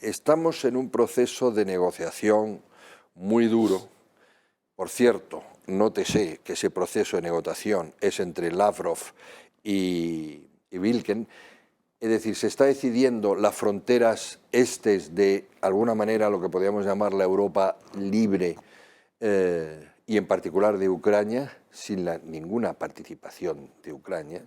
estamos en un proceso de negociación muy duro. Por cierto, nótese que ese proceso de negociación es entre Lavrov y Blinken. Es decir, se está decidiendo las fronteras estes de alguna manera lo que podríamos llamar la Europa libre y en particular de Ucrania, sin ninguna participación de Ucrania,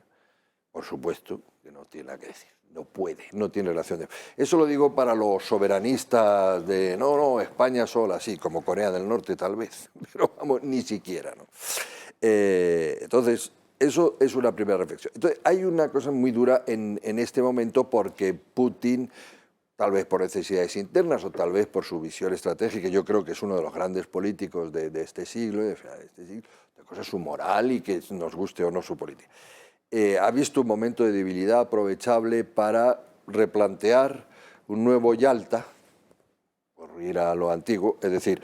por supuesto, que no tiene nada que decir, no puede, no tiene relación. Eso lo digo para los soberanistas de, no, España sola, sí, como Corea del Norte tal vez, pero vamos, ni siquiera, ¿no? Entonces, eso es una primera reflexión. Entonces, hay una cosa muy dura en este momento porque Putin, tal vez por necesidades internas o tal vez por su visión estratégica, yo creo que es uno de los grandes políticos de este siglo, de cosa su moral y que nos guste o no su política. Ha visto un momento de debilidad aprovechable para replantear un nuevo Yalta, por ir a lo antiguo, es decir,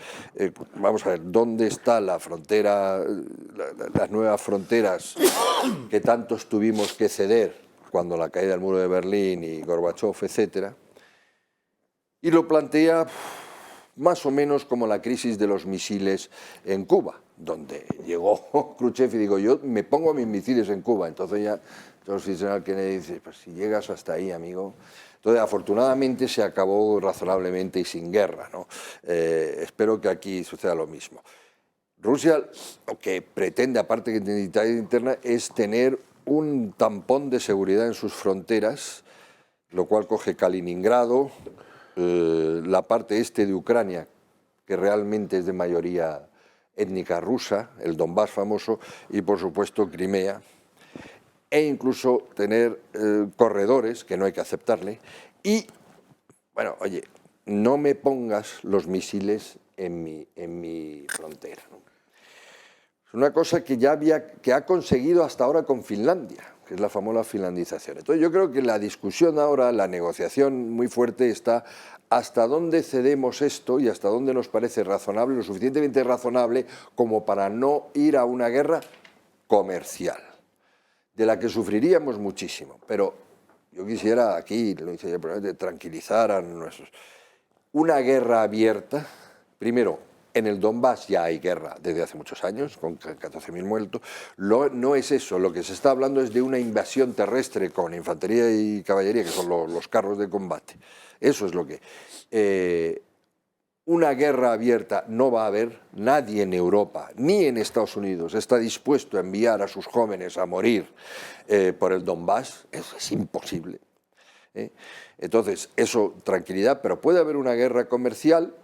vamos a ver, ¿dónde está la frontera, las nuevas fronteras que tantos tuvimos que ceder cuando la caída del muro de Berlín y Gorbachev, etcétera? Y lo plantea más o menos como la crisis de los misiles en Cuba, donde llegó Khrushchev y digo, yo me pongo mis misiles en Cuba. Entonces ya el Kennedy dice, pues si llegas hasta ahí, amigo. Entonces, afortunadamente se acabó razonablemente y sin guerra, ¿no? Espero que aquí suceda lo mismo. Rusia lo que pretende, aparte de identidad interna, es tener un tampón de seguridad en sus fronteras, lo cual coge Kaliningrado, la parte este de Ucrania, que realmente es de mayoría étnica rusa, el Donbass famoso, y por supuesto Crimea, e incluso tener corredores, que no hay que aceptarle, y, bueno, oye, no me pongas los misiles en mi frontera, ¿no? Es una cosa que que ha conseguido hasta ahora con Finlandia, que es la famosa finlandización. Entonces yo creo que la discusión ahora, la negociación muy fuerte está hasta dónde cedemos esto y hasta dónde nos parece razonable, lo suficientemente razonable como para no ir a una guerra comercial, de la que sufriríamos muchísimo. Pero yo quisiera aquí, lo hice yo, tranquilizar a nuestros... Una guerra abierta, primero, en el Donbass ya hay guerra desde hace muchos años, con 14.000 muertos. No es eso, lo que se está hablando es de una invasión terrestre con infantería y caballería, que son los carros de combate. Eso es lo que... una guerra abierta no va a haber, nadie en Europa, ni en Estados Unidos, está dispuesto a enviar a sus jóvenes a morir por el Donbass. Eso es imposible. Entonces, eso, tranquilidad, pero puede haber una guerra comercial.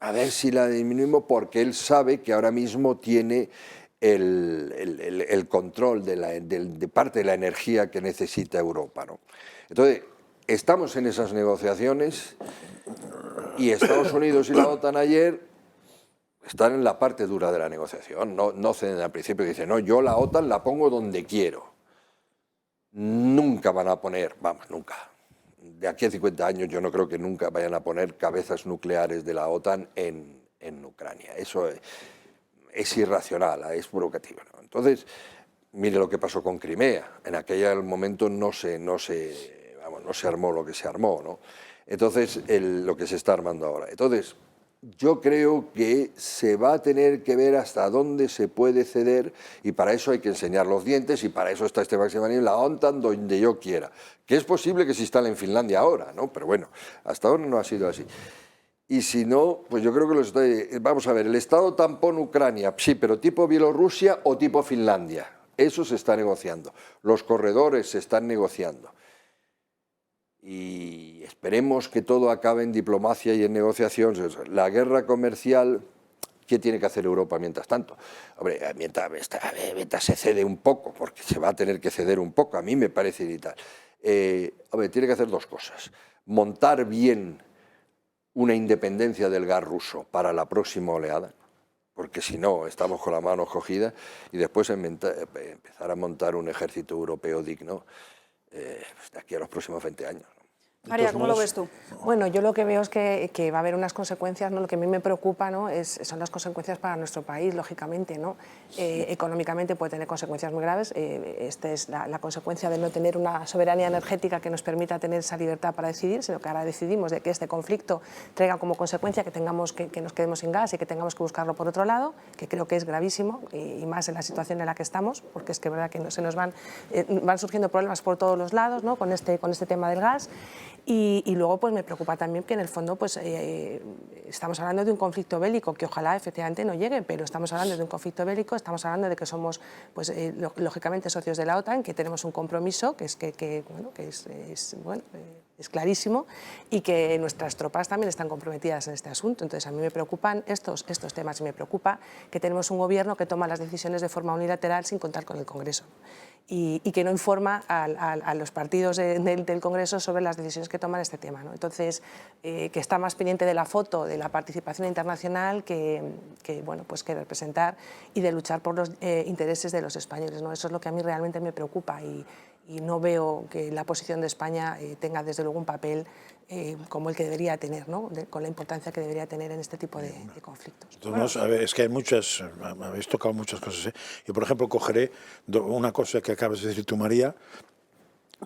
A ver si la disminuimos, porque él sabe que ahora mismo tiene el control de parte de la energía que necesita Europa, ¿no? Entonces, estamos en esas negociaciones y Estados Unidos y la OTAN ayer están en la parte dura de la negociación. No ceden al principio y dicen, no, yo la OTAN la pongo donde quiero. Nunca van a poner, vamos, nunca. De aquí a 50 años yo no creo que nunca vayan a poner cabezas nucleares de la OTAN en Ucrania. Eso es irracional, es provocativo, ¿no? Entonces, mire lo que pasó con Crimea. En aquel momento no se armó lo que se armó, ¿no? Entonces, lo que se está armando ahora. Entonces, yo creo que se va a tener que ver hasta dónde se puede ceder, y para eso hay que enseñar los dientes, y para eso está este maximalismo, la OTAN donde yo quiera. Que es posible que se instale en Finlandia ahora, ¿no? Pero bueno, hasta ahora no ha sido así. Y si no, pues yo creo que vamos a ver, el Estado tampón Ucrania, sí, pero tipo Bielorrusia o tipo Finlandia. Eso se está negociando. Los corredores se están negociando. Y esperemos que todo acabe en diplomacia y en negociación. La guerra comercial, ¿qué tiene que hacer Europa mientras tanto? Hombre, mientras se cede un poco, porque se va a tener que ceder un poco, a mí me parece vital. Hombre, tiene que hacer dos cosas. Montar bien una independencia del gas ruso para la próxima oleada, porque si no, estamos con la mano cogida, y después empezar a montar un ejército europeo digno de aquí a los próximos 20 años. María, ¿cómo lo ves tú? Bueno, yo lo que veo es que va a haber unas consecuencias, ¿no? Lo que a mí me preocupa, ¿no? son las consecuencias para nuestro país, lógicamente, ¿no? Económicamente puede tener consecuencias muy graves. Esta es la consecuencia de no tener una soberanía energética que nos permita tener esa libertad para decidir, sino que ahora decidimos de que este conflicto traiga como consecuencia que nos quedemos sin gas y que tengamos que buscarlo por otro lado, que creo que es gravísimo, y más en la situación en la que estamos, porque es que es verdad que se nos van surgiendo problemas por todos los lados, ¿no? con este tema del gas. Y luego pues me preocupa también que en el fondo pues, estamos hablando de un conflicto bélico que ojalá efectivamente no llegue, pero estamos hablando de un conflicto bélico, estamos hablando de que somos pues, lógicamente socios de la OTAN, que tenemos un compromiso que es clarísimo y que nuestras tropas también están comprometidas en este asunto. Entonces a mí me preocupan estos temas y me preocupa que tenemos un gobierno que toma las decisiones de forma unilateral sin contar con el Congreso. Y que no informa a los partidos del Congreso sobre las decisiones que toman este tema, ¿no? Entonces, que está más pendiente de la foto, de la participación internacional que representar y de luchar por los intereses de los españoles, ¿no? Eso es lo que a mí realmente me preocupa y no veo que la posición de España tenga desde luego un papel como el que debería tener, ¿no? Con la importancia que debería tener en este tipo de conflictos. Entonces, a ver, es que hay muchas, habéis tocado muchas cosas, ¿eh? Yo, por ejemplo, cogeré una cosa que acabas de decir tú, María.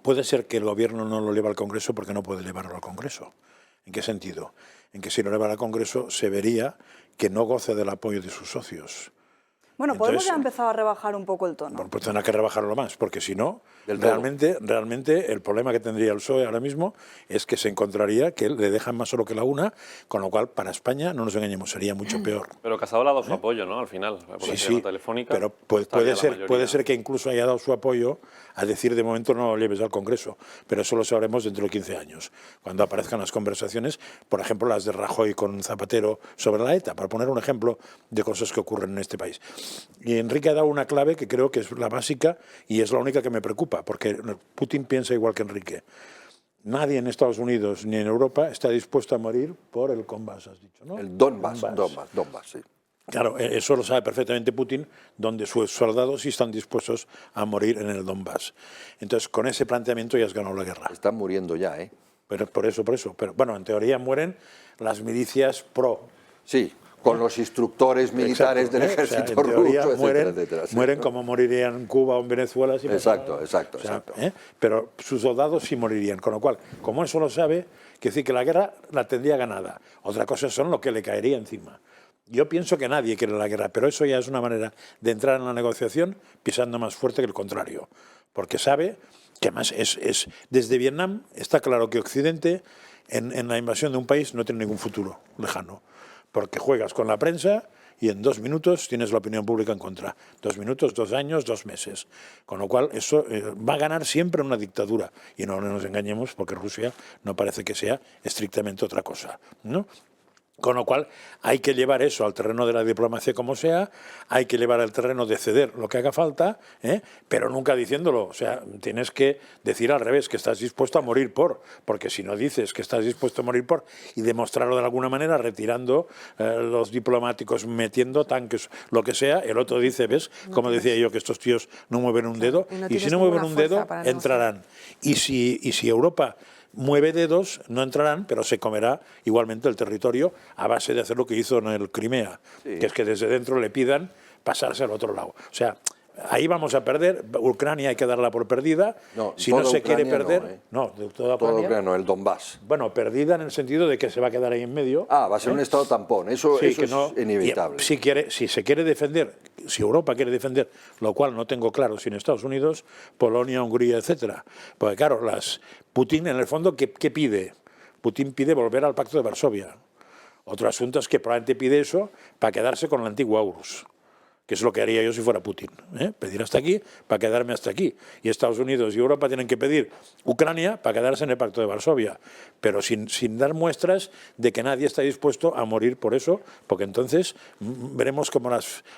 Puede ser que el gobierno no lo lleve al Congreso porque no puede llevarlo al Congreso. ¿En qué sentido? En que si lo lleva al Congreso se vería que no goza del apoyo de sus socios. Bueno, entonces, podemos ya empezar a rebajar un poco el tono. Bueno, pues tendrá que rebajarlo más, porque si no, realmente el problema que tendría el PSOE ahora mismo es que se encontraría que le dejan más solo que la una, con lo cual para España, no nos engañemos, sería mucho peor. Pero Casado le ha dado su apoyo, ¿no? Al final, por sí, telefónica. Pero puede ser que incluso haya dado su apoyo a decir de momento no lo lleves al Congreso, pero eso lo sabremos dentro de 15 años, cuando aparezcan las conversaciones, por ejemplo las de Rajoy con Zapatero sobre la ETA, para poner un ejemplo de cosas que ocurren en este país. Y Enrique ha dado una clave que creo que es la básica y es la única que me preocupa, porque Putin piensa igual que Enrique. Nadie en Estados Unidos ni en Europa está dispuesto a morir por el Donbass, has dicho, ¿no? El Donbass, sí. Claro, eso lo sabe perfectamente Putin, donde sus soldados sí están dispuestos a morir en el Donbass. Entonces, con ese planteamiento ya has ganado la guerra. Están muriendo ya, ¿eh? Pero por eso. Pero bueno, en teoría mueren las milicias pro. Sí. Con los instructores militares del ejército ruso, etcétera. Mueren como morirían en Cuba o en Venezuela. Si exacto. Pero sus soldados sí morirían. Con lo cual, como eso lo sabe, quiere decir que la guerra la tendría ganada. Otra cosa son lo que le caería encima. Yo pienso que nadie quiere la guerra, pero eso ya es una manera de entrar en la negociación pisando más fuerte que el contrario. Porque sabe que además desde Vietnam está claro que Occidente en la invasión de un país no tiene ningún futuro lejano. Porque juegas con la prensa y en 2 minutos tienes la opinión pública en contra. 2 minutos, 2 años, 2 meses. Con lo cual eso va a ganar siempre una dictadura. Y no nos engañemos porque Rusia no parece que sea estrictamente otra cosa, ¿no? Con lo cual hay que llevar eso al terreno de la diplomacia como sea, hay que llevar al terreno de ceder lo que haga falta, pero nunca diciéndolo. O sea, tienes que decir al revés, que estás dispuesto a morir porque si no dices que estás dispuesto a morir y demostrarlo de alguna manera, retirando los diplomáticos, metiendo tanques, lo que sea, el otro dice, ¿ves? Como decía yo, que estos tíos no mueven un dedo, y si no mueven un dedo, entrarán. Y si Europa mueve dedos, no entrarán, pero se comerá igualmente el territorio a base de hacer lo que hizo en el Crimea, que es que desde dentro le pidan pasarse al otro lado. O sea, ahí vamos a perder. Ucrania hay que darla por perdida. No, si no se quiere perder, toda Ucrania no, el Donbass. Bueno, perdida en el sentido de que se va a quedar ahí en medio. Va a ser un estado tampón, eso es inevitable. Si se quiere defender, si Europa quiere defender, lo cual no tengo claro, si en Estados Unidos, Polonia, Hungría, etcétera. Porque claro, Putin en el fondo, ¿qué pide? Putin pide volver al Pacto de Varsovia. Otro asunto es que probablemente pide eso para quedarse con la antigua URSS, que es lo que haría yo si fuera Putin, pedir hasta aquí para quedarme hasta aquí. Y Estados Unidos y Europa tienen que pedir Ucrania para quedarse en el Pacto de Varsovia, pero sin dar muestras de que nadie está dispuesto a morir por eso, porque entonces veremos cómo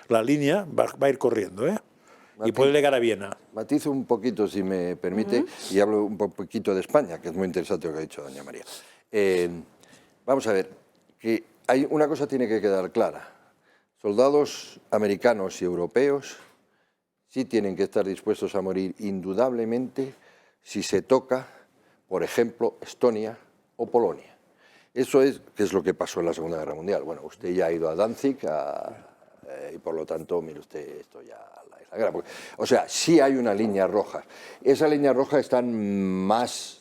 la línea va a ir corriendo, y puede llegar a Viena. Matizo un poquito, si me permite, y hablo un poquito de España, que es muy interesante lo que ha dicho doña María. Vamos a ver, que una cosa tiene que quedar clara. Soldados americanos y europeos sí tienen que estar dispuestos a morir indudablemente si se toca por ejemplo, Estonia o Polonia. Eso es, ¿qué es lo que pasó en la Segunda Guerra Mundial? Bueno, usted ya ha ido a Danzig y por lo tanto, mire usted, esto ya es la guerra. O sea, sí hay una línea roja. Esa línea roja está más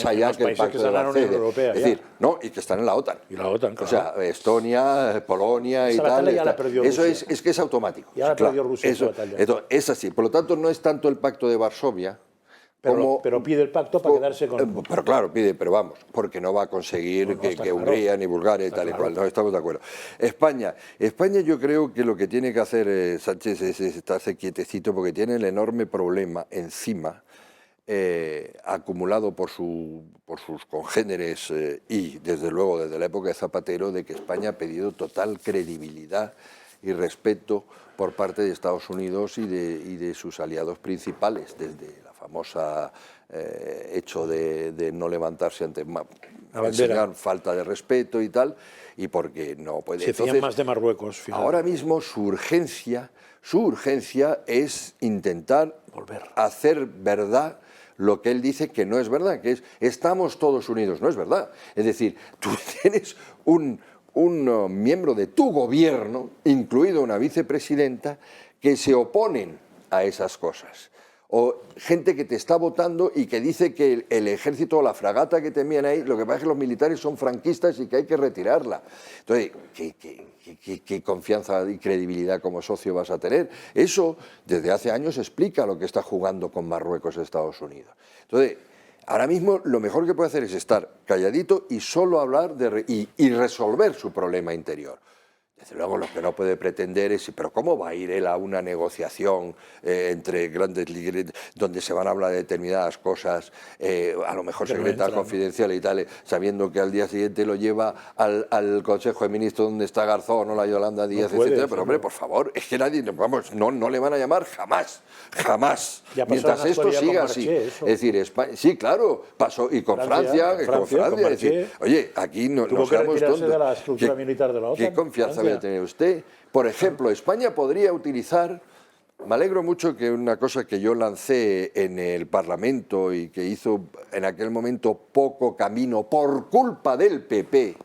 allá que el pacto de la CEDE. Europea, es decir, no, y que están en la OTAN. Y la OTAN, claro. O sea, Estonia, Polonia esa y tal. Ya la perdió eso Rusia. es que es automático. Ya la claro, perdió Rusia esa batalla. Es así. Por lo tanto, no es tanto el pacto de Varsovia. Pero pide el pacto para quedarse con... Pero claro, pero vamos, porque no va a conseguir que Hungría ni Bulgaria y tal y cual, no estamos de acuerdo. España yo creo que lo que tiene que hacer Sánchez es estarse quietecito porque tiene el enorme problema encima, acumulado por sus congéneres y desde luego desde la época de Zapatero, de que España ha pedido total credibilidad y respeto por parte de Estados Unidos y de sus aliados principales, desde la famosa hecho de no levantarse ante enseñar falta de respeto y tal, y porque no puede. Se fían más de Marruecos. Fíjate. Ahora mismo su urgencia es intentar hacer verdad lo que él dice que no es verdad, que es estamos todos unidos. No es verdad. Es decir, tú tienes un miembro de tu gobierno, incluido una vicepresidenta, que se oponen a esas cosas. O gente que te está votando y que dice que el ejército o la fragata que te envían ahí, lo que pasa es que los militares son franquistas y que hay que retirarla. Entonces, ¿qué confianza y credibilidad como socio vas a tener? Eso desde hace años explica lo que está jugando con Marruecos Estados Unidos. Entonces, ahora mismo lo mejor que puede hacer es estar calladito y solo hablar y resolver su problema interior. Desde luego lo que no puede pretender es, pero ¿cómo va a ir él a una negociación entre grandes líderes donde se van a hablar de determinadas cosas, a lo mejor secretas, confidenciales y tal, sabiendo que al día siguiente lo lleva al Consejo de Ministros donde está Garzón o la Yolanda Díaz, etcétera? Pero hombre, por favor, es que nadie, vamos, no le van a llamar jamás. Mientras esto siga así. Es decir, España, sí, claro, pasó, y con Francia. Es decir, oye, aquí no seamos tontos. De la estructura militar de la OTAN. ¿Qué confianza voy a tener usted? Por ejemplo, España podría utilizar, me alegro mucho que una cosa que yo lancé en el Parlamento y que hizo en aquel momento poco camino por culpa del PP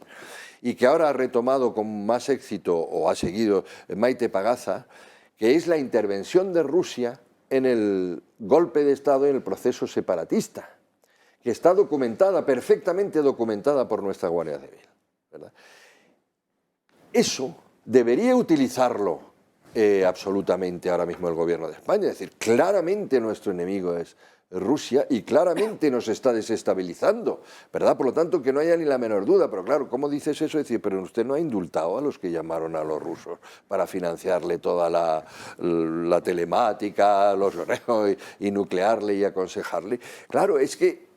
y que ahora ha retomado con más éxito o ha seguido Maite Pagaza, que es la intervención de Rusia en el golpe de Estado y en el proceso separatista, que está documentada, perfectamente documentada por nuestra Guardia Civil, ¿verdad? Eso debería utilizarlo absolutamente ahora mismo el gobierno de España. Es decir, claramente nuestro enemigo es Rusia y claramente nos está desestabilizando, ¿verdad? Por lo tanto, que no haya ni la menor duda. Pero claro, ¿cómo dices eso? Es decir, pero usted no ha indultado a los que llamaron a los rusos para financiarle toda la telemática, los y nuclearle y aconsejarle. Claro, es que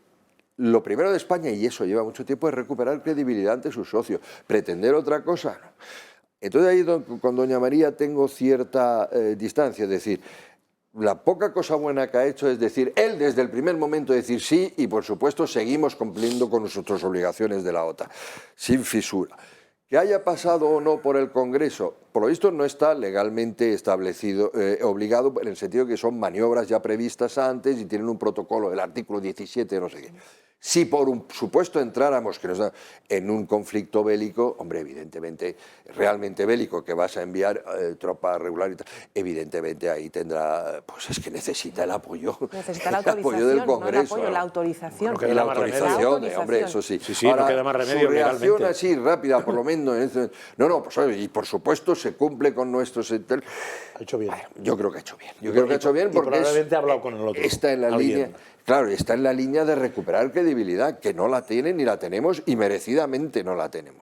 lo primero de España, y eso lleva mucho tiempo, es recuperar credibilidad ante sus socios. Pretender otra cosa, no. Entonces ahí con doña María tengo cierta distancia, es decir, la poca cosa buena que ha hecho es decir, él desde el primer momento decir sí y por supuesto seguimos cumpliendo con nuestras obligaciones de la OTAN, sin fisura. Que haya pasado o no por el Congreso, por lo visto no está legalmente establecido, obligado en el sentido que son maniobras ya previstas antes y tienen un protocolo del artículo 17, no sé qué. Si por un supuesto entráramos en un conflicto bélico, hombre, evidentemente, realmente bélico, que vas a enviar tropas regulares y tal, evidentemente ahí tendrá, pues es que necesita el apoyo. Necesita la autorización, apoyo del Congreso. No el apoyo, la autorización. No queda la más autorización, remedio. hombre, eso sí. Sí, ahora, no queda más remedio su reacción legalmente. así rápida, por lo menos. Pues y por supuesto se cumple con nuestros... Ha hecho bien. Yo creo que ha hecho bien. Yo creo que ha hecho bien porque probablemente ha hablado con el otro. Está en la línea... Claro, está en la línea de recuperar credibilidad, que no la tiene ni la tenemos y merecidamente no la tenemos.